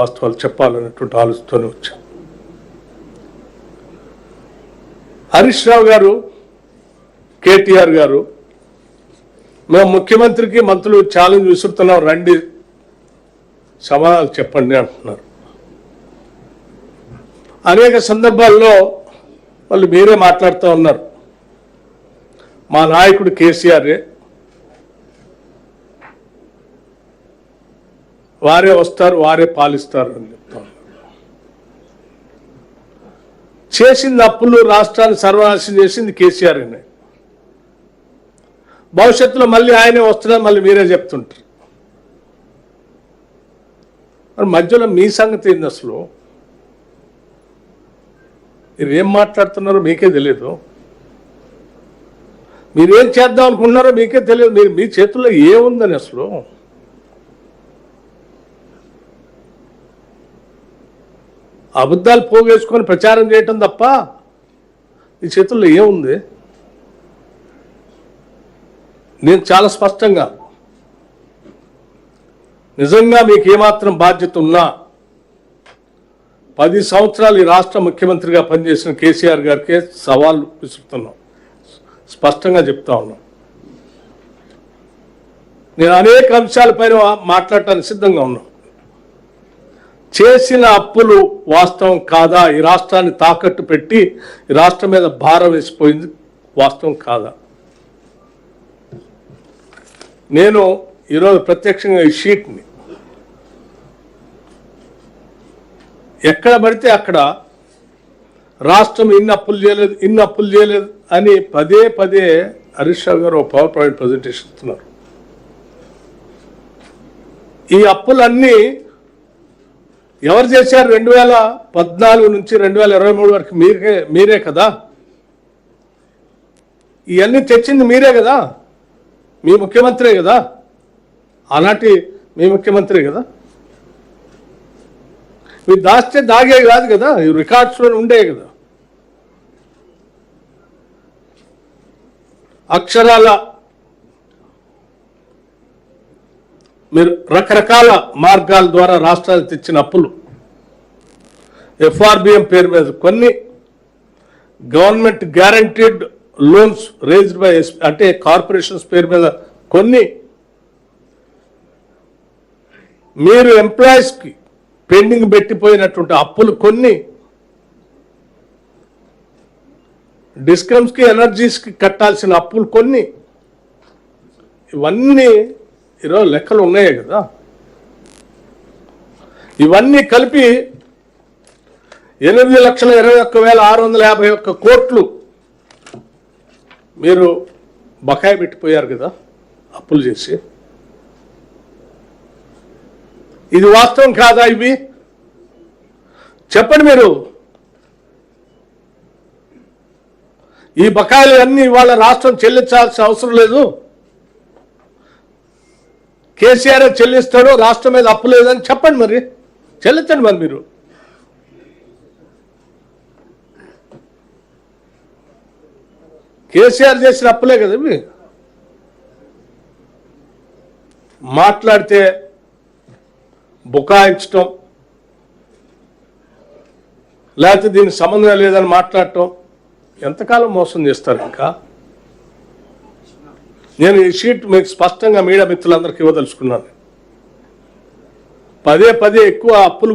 వాస్తవాలు చెప్పాలన్నటువంటి ఆలోచనతోనే వచ్చాం. హరీష్ రావు గారు, కేటీఆర్ గారు, మేము ముఖ్యమంత్రికి మంత్రులు ఛాలెంజ్ విసురుతున్నాం, రండి సమాధానం చెప్పండి అంటున్నారు. అనేక సందర్భాల్లో వాళ్ళు మీరే మాట్లాడుతూ ఉన్నారు, మా నాయకుడు కేసీఆరే, వారే వస్తారు, వారే పాలిస్తారు అని చెప్తా ఉన్నారు. చేసింది అప్పులు, రాష్ట్రాన్ని సర్వనాశనం చేసింది కేసీఆర్ అనే. భవిష్యత్తులో మళ్ళీ ఆయనే వస్తున్నారు, మళ్ళీ మీరే చెప్తుంటారు. మరి మధ్యలో మీ సంగతి ఏంది? అసలు మీరు ఏం మాట్లాడుతున్నారో మీకే తెలియదు, మీరేం చేద్దాం అనుకుంటున్నారో మీకే తెలియదు. మీరు మీ చేతుల్లో ఏముందని అసలు అబద్ధాలు పోగేసుకొని ప్రచారం చేయటం తప్ప ఈ చేతుల్లో ఏముంది? నేను చాలా స్పష్టంగా, నిజంగా మీకు ఏమాత్రం బాధ్యత ఉన్నా 10 సంవత్సరాలు ఈ రాష్ట్ర ముఖ్యమంత్రిగా పనిచేసిన కేసీఆర్ గారికే సవాల్ విసురుతున్నాం, స్పష్టంగా చెప్తా ఉన్నాం. నేను అనేక అంశాలపైన మాట్లాడటానికి సిద్ధంగా ఉన్నాను. చేసిన అప్పులు వాస్తవం కాదా? ఈ రాష్ట్రాన్ని తాకట్టు పెట్టి ఈ రాష్ట్రం మీద భారం వేసిపోయింది వాస్తవం కాదా? నేను ఈరోజు ప్రత్యక్షంగా ఈ షీట్ని ఎక్కడ పడితే అక్కడ రాష్ట్రం ఇన్ని అప్పులు చేయలేదు అని పదే పదే హరీష్ రావు గారు పవర్ పాయింట్ ప్రజెంటేషన్ ఇస్తున్నారు. ఈ అప్పులన్నీ ఎవరు చేశారు? 2014 నుంచి 2023 వరకు మీరే కదా. ఇవన్నీ తెచ్చింది మీరే కదా, మీ ముఖ్యమంత్రే కదా, ఆనాటి మీ ముఖ్యమంత్రి కదా. మీరు దాస్తే దాగే కాదు కదా, ఈ రికార్డ్స్లో ఉండే కదా. అక్షరాల మీరు రకరకాల మార్గాల ద్వారా రాష్ట్రానికి తెచ్చిన అప్పులు, ఎఫ్ఆర్బిఎం పేరు మీద కొన్ని, government guaranteed loans raised by అంటే కార్పొరేషన్స్ పేరు మీద కొన్ని, మీరు ఎంప్లాయీస్కి పెండింగ్ పెట్టిపోయినటువంటి అప్పులు కొన్ని, డిస్కమ్స్కి ఎనర్జీస్కి కట్టాల్సిన అప్పులు కొన్ని, ఇవన్నీ ఈరోజు లెక్కలు ఉన్నాయే కదా. ఇవన్నీ కలిపి 8,21,651 కోట్లు మీరు బకాయి పెట్టిపోయారు కదా అప్పులు చేసి. ఇది వాస్తవం కాదా? ఇవి చెప్పండి మీరు. ఈ బకాయిలు అన్నీ ఇవాళ రాష్ట్రం చెల్లించాల్సిన అవసరం లేదు, కేసీఆర్ చెల్లిస్తాడు, రాష్ట్రం మీద అప్పు లేదని చెప్పండి. మరి చెల్లించండి. మరి మీరు కేసీఆర్ చేసిన అప్పులే కదా ఇవి. మాట్లాడితే బుకాయించటం, లేకపోతే దీనికి సంబంధం లేదని మాట్లాడటం ఎంతకాలం మోసం చేస్తారు? ఇంకా నేను ఈ షీట్ మీకు స్పష్టంగా మీడియా మిత్రులందరికీ ఇవ్వదలుచుకున్నాను. పదే పదే ఎక్కువ అప్పులు